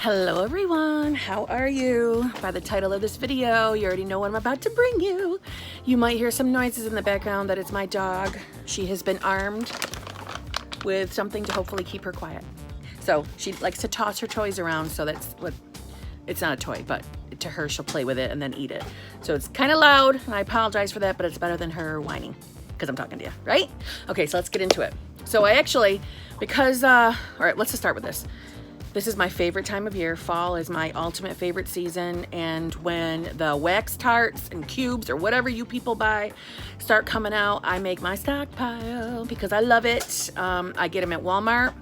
Hello everyone, how are you? By the title of this video, you already know what I'm about to bring you. You might hear some noises in the background. That is my dog. She has been armed with something to hopefully keep her quiet. So she likes to toss her toys around, so that's what, it's not a toy, but to her she'll play with it and then eat it. So it's kind of loud, and I apologize for that, but it's better than her whining because I'm talking to you, right? Okay, so let's get into it. So I actually, because, all right, let's just start with this. This is my favorite time of year. Fall is my ultimate favorite season, and when the wax tarts and cubes or whatever you people buy start coming out, I make my stockpile because I love it. I get them at Walmart.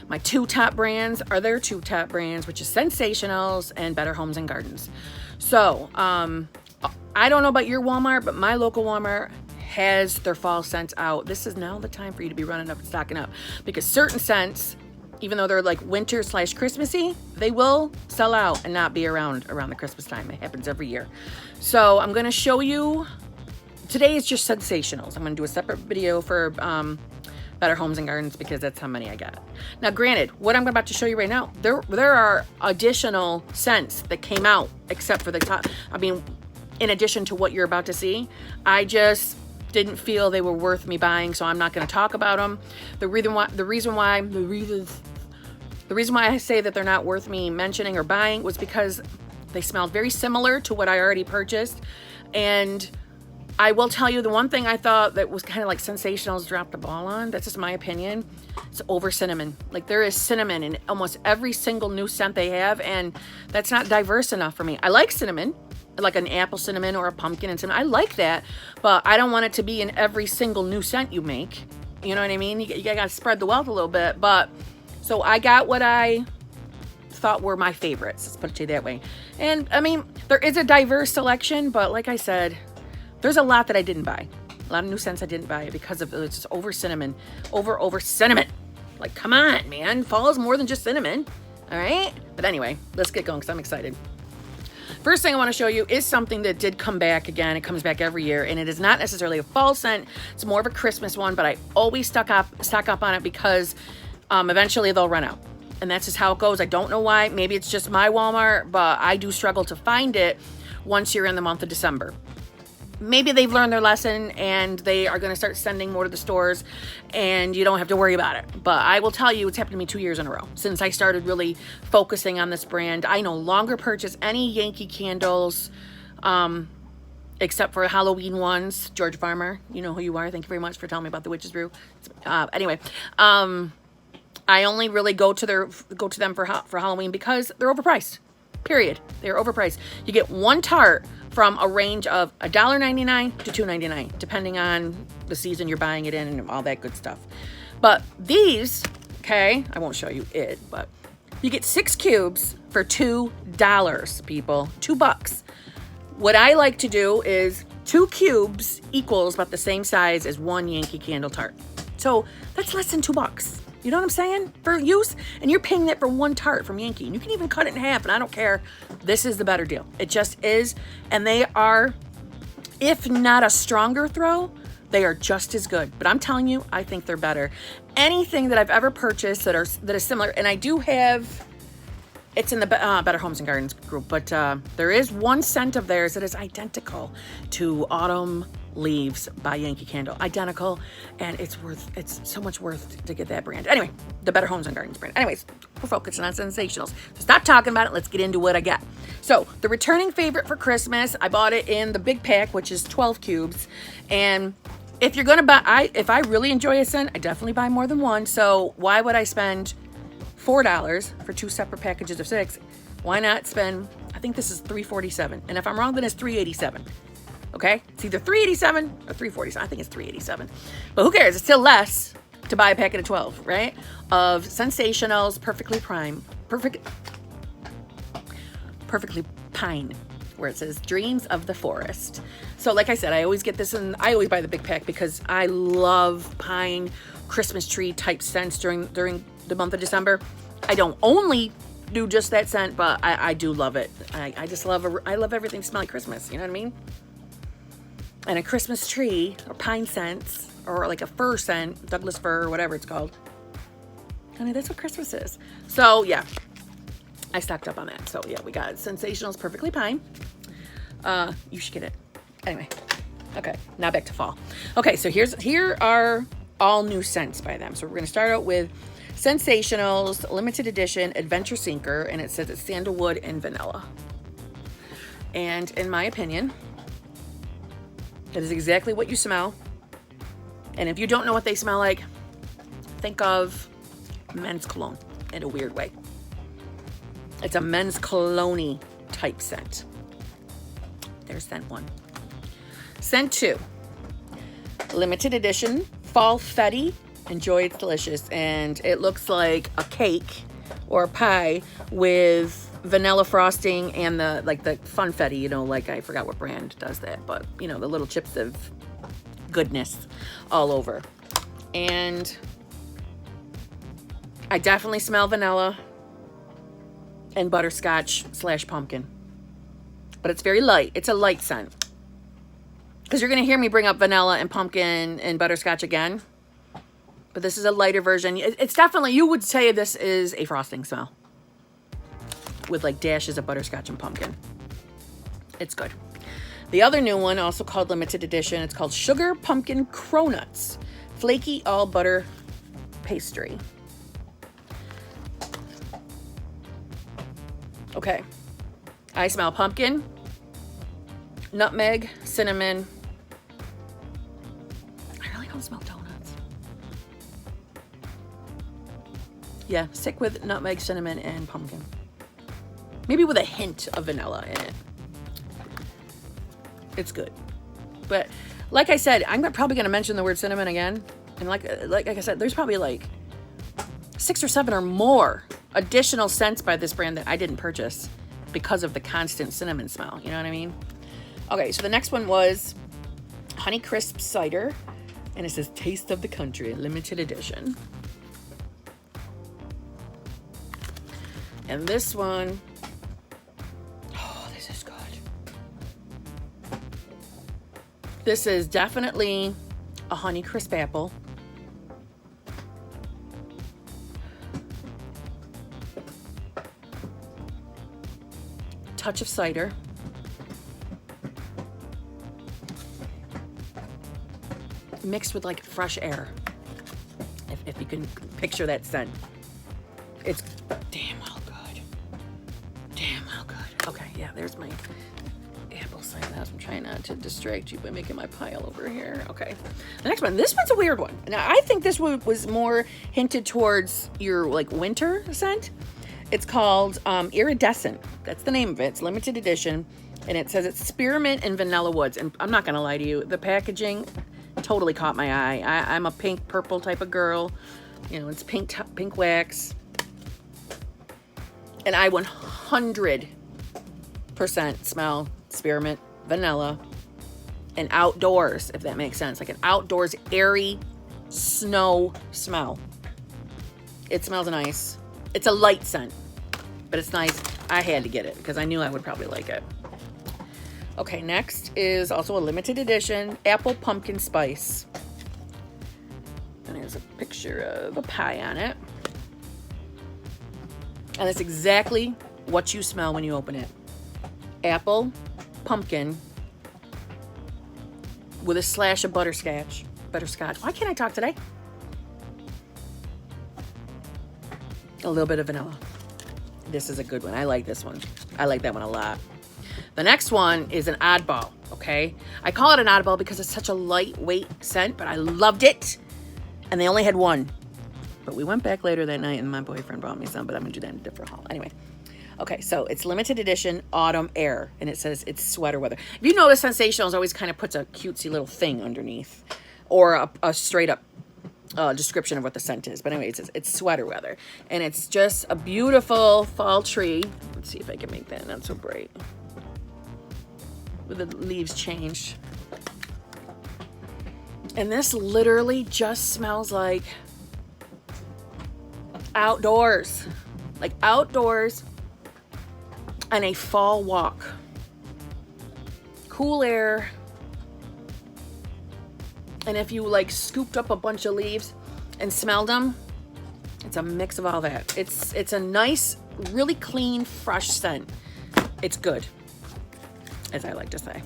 My two top brands are their two top brands, which is Scentsationals and Better Homes and Gardens. So I don't know about your Walmart, but my local Walmart has their fall scents out. This is now the time for you to be running up and stocking up, because certain scents, even though they're like winter / Christmassy, they will sell out and not be around the Christmas time. It happens every year. So I'm gonna show you, today is just Scentsationals. I'm gonna do a separate video for Better Homes and Gardens because that's how many I got. Now granted, what I'm about to show you right now, there are additional scents that came out except for the top. I mean, in addition to what you're about to see, I just didn't feel they were worth me buying, so I'm not going to talk about them. The reason why I say that they're not worth me mentioning or buying was because they smelled very similar to what I already purchased. And I will tell you, the one thing I thought that was kind of like Scentsationals dropped the ball on, that's just my opinion, it's over cinnamon. Like, there is cinnamon in almost every single new scent they have, and that's not diverse enough for me. I like cinnamon, like an apple cinnamon or a pumpkin and cinnamon. I like that, but I don't want it to be in every single new scent you make. You know what I mean? You gotta spread the wealth a little bit. But so I got what I thought were my favorites, let's put it that way. And I mean, there is a diverse selection, but like I said, there's a lot that I didn't buy. A lot of new scents I didn't buy because of it's just over cinnamon. Over cinnamon. Like, come on, man. Fall is more than just cinnamon. All right? But anyway, let's get going because I'm excited. First thing I want to show you is something that did come back again. It comes back every year, and it is not necessarily a fall scent. It's more of a Christmas one, but I always stock up on it because eventually they'll run out. And that's just how it goes. I don't know why. Maybe it's just my Walmart, but I do struggle to find it once you're in the month of December. Maybe they've learned their lesson and they are going to start sending more to the stores and you don't have to worry about it. But I will tell you, it's happened to me 2 years in a row. Since I started really focusing on this brand, I no longer purchase any Yankee candles except for Halloween ones. George Farmer, you know who you are. Thank you very much for telling me about the Witch's Brew. Anyway, I only really go to them for Halloween because they're overpriced. Period. They're overpriced. You get one tart from a range of $1.99 to $2.99, depending on the season you're buying it in and all that good stuff. But these, okay, I won't show you it, but you get 6 cubes for $2, people. $2. What I like to do is 2 cubes equals about the same size as 1 Yankee Candle tart. So that's less than $2. You know what I'm saying? For use, and you're paying that for 1 tart from Yankee. And you can even cut it in half, and I don't care. This is the better deal. It just is. And they are, if not a stronger throw, they are just as good. But I'm telling you, I think they're better. Anything that I've ever purchased that is similar, and I do have, it's in the Better Homes and Gardens group, but there is one scent of theirs that is identical to Autumn Leaves by Yankee Candle. Identical, and it's so much worth to get that brand. Anyway, the Better Homes and Gardens brand. Anyways, we're focusing on Scentsationals. So stop talking about it. Let's get into what I got. So the returning favorite for Christmas, I bought it in the big pack, which is 12 cubes. And if you're gonna buy, if I really enjoy a scent, I definitely buy more than one. So why would I spend $4 for 2 separate packages of 6? Why not spend, I think this is $3.47. And if I'm wrong, then it's $3.87. Okay, it's either $3.87 or $3.47. I think it's $3.87, but who cares? It's still less to buy a packet of 12, right? Of Scentsationals Perfectly Pine, where it says Dreams of the Forest. So like I said, I always get this, and I always buy the big pack because I love pine Christmas tree type scents during the month of December. I don't only do just that scent, but I do love it. I just love everything smelling Christmas. You know what I mean? And a Christmas tree or pine scents or like a fir scent, Douglas fir or whatever it's called. Honey, that's what Christmas is. So yeah, I stocked up on that. So yeah, we got Scentsationals Perfectly Pine. You should get it. Anyway, okay, now back to fall. Okay, so here are all new scents by them. So we're gonna start out with Scentsationals Limited Edition Adventure Sinker, and it says it's sandalwood and vanilla. And in my opinion, it is exactly what you smell. And if you don't know what they smell like, think of men's cologne in a weird way. It's a men's cologne-y type scent. There's scent 1. Scent 2, limited edition fall fetty. Enjoy, it's delicious. And it looks like a cake or a pie with vanilla frosting and the funfetti, you know, like I forgot what brand does that, but you know, the little chips of goodness all over. And I definitely smell vanilla and butterscotch / pumpkin, but it's very light. It's a light scent, because you're gonna hear me bring up vanilla and pumpkin and butterscotch again, but this is a lighter version. It's definitely, you would say this is a frosting smell with like dashes of butterscotch and pumpkin. It's good. The other new one, also called limited edition, it's called Sugar Pumpkin Cronuts Flaky All Butter Pastry. Okay, I smell pumpkin, nutmeg, cinnamon. I really don't smell donuts. Yeah, stick with nutmeg, cinnamon, and pumpkin. Maybe with a hint of vanilla in it. It's good. But like I said, I'm probably going to mention the word cinnamon again. And like I said, there's probably like 6 or 7 or more additional scents by this brand that I didn't purchase because of the constant cinnamon smell. You know what I mean? Okay, so the next one was Honey Crisp Cider. And it says Taste of the Country, limited edition. And this one, this is definitely a Honey Crisp apple. Touch of cider. Mixed with like fresh air. If you can picture that scent. It's damn well good. Damn well good. Okay, yeah, there's my apple cider. I'm trying not to distract you by making my pile over here. Okay. The next one. This one's a weird one. Now, I think this one was more hinted towards your like winter scent. It's called Iridescent. That's the name of it. It's limited edition. And it says it's spearmint and vanilla woods. And I'm not going to lie to you. The packaging totally caught my eye. I'm a pink purple type of girl. You know, it's pink wax. And I 100% smell spearmint, vanilla, and outdoors, if that makes sense. Like an outdoors, airy snow smell. It smells nice. It's a light scent, but it's nice. I had to get it because I knew I would probably like it. Okay, next is also a limited edition Apple Pumpkin Spice. And there's a picture of a pie on it. And it's exactly what you smell when you open it. Apple, pumpkin, with a slash of butterscotch. Why can't I talk today? A little bit of vanilla. This is a good one. I like this one. I like that one a lot. The next one is an oddball, okay? I call it an oddball because it's such a lightweight scent, but I loved it. And they only had one. But we went back later that night and my boyfriend brought me some, but I'm gonna do that in a different haul. Anyway. Okay, so it's limited edition Autumn Air, and it says it's sweater weather. If you notice, Scentsationals always kind of puts a cutesy little thing underneath, or a straight up description of what the scent is. But anyway, it says it's sweater weather, and it's just a beautiful fall tree. Let's see if I can make that not so bright. With the leaves changed. And this literally just smells like outdoors. Like outdoors on a fall walk. Cool air. And if you like scooped up a bunch of leaves and smelled them, it's a mix of all that. It's a nice really clean, fresh scent. It's good, as I like to say.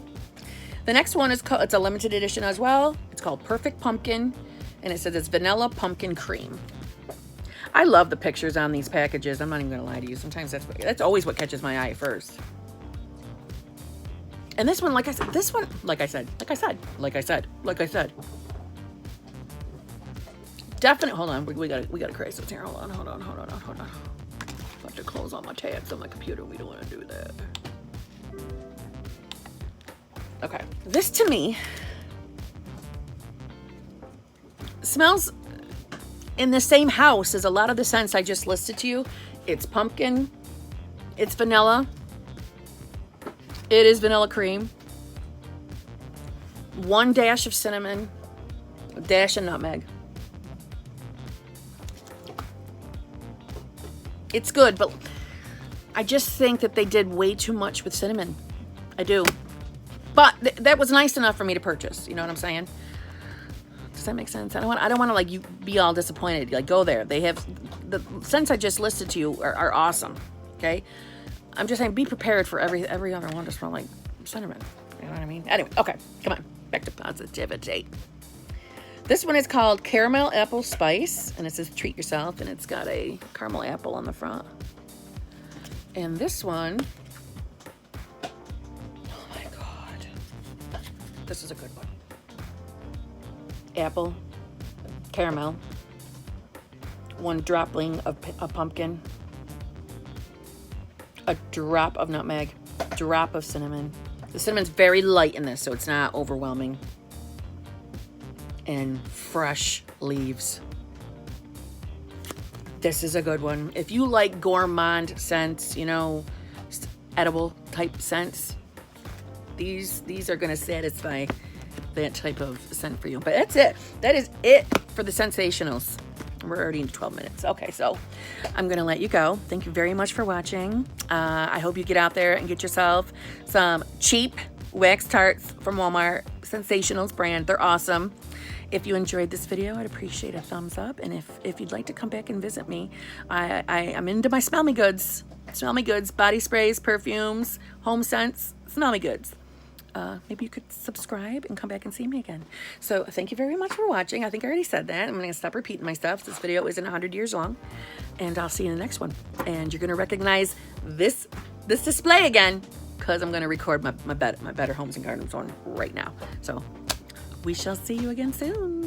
The next one is called, it's a limited edition as well. It's called Perfect Pumpkin, and it says it's vanilla pumpkin cream. I love the pictures on these packages. I'm not even gonna lie to you. Sometimes that's always what catches my eye first. And this one, like I said, definitely, hold on, we got a crisis here. Hold on. I have to close all my tabs on my computer. We don't want to do that. Okay, this to me smells in the same house as a lot of the scents I just listed to you. It's pumpkin, it's vanilla, it is vanilla cream, 1 dash of cinnamon, a dash of nutmeg. It's good, but I just think that they did way too much with cinnamon. I do. But that was nice enough for me to purchase. You know what I'm saying? Does that make sense? I don't want to like you be all disappointed. Like, go there. They have the scents I just listed to you are awesome. Okay, I'm just saying be prepared for every other one to smell like cinnamon. You know what I mean? Anyway, okay, come on, back to positivity. This one is called Caramel Apple Spice, and it says treat yourself, and it's got a caramel apple on the front. And this one, this is a good one. Apple, caramel, 1 dropling of pumpkin, a drop of nutmeg, drop of cinnamon. The cinnamon's very light in this, so it's not overwhelming. And fresh leaves. This is a good one. If you like gourmand scents, you know, edible type scents, these are gonna satisfy that type of scent for you. But that's it. That is it for the Scentsationals. We're already into 12 minutes. Okay, so I'm gonna let you go. Thank you very much for watching. I hope you get out there and get yourself some cheap wax tarts from Walmart, Scentsationals brand. They're awesome. If you enjoyed this video, I'd appreciate a thumbs up. And if you'd like to come back and visit me, I'm into my smell me goods. Smell me goods, body sprays, perfumes, home scents, smell me goods. Maybe you could subscribe and come back and see me again. So thank you very much for watching. I think I already said that. I'm going to stop repeating myself. This video isn't 100 years long. And I'll see you in the next one. And you're going to recognize this display again, because I'm going to record my Better Homes and Gardens one right now. So we shall see you again soon.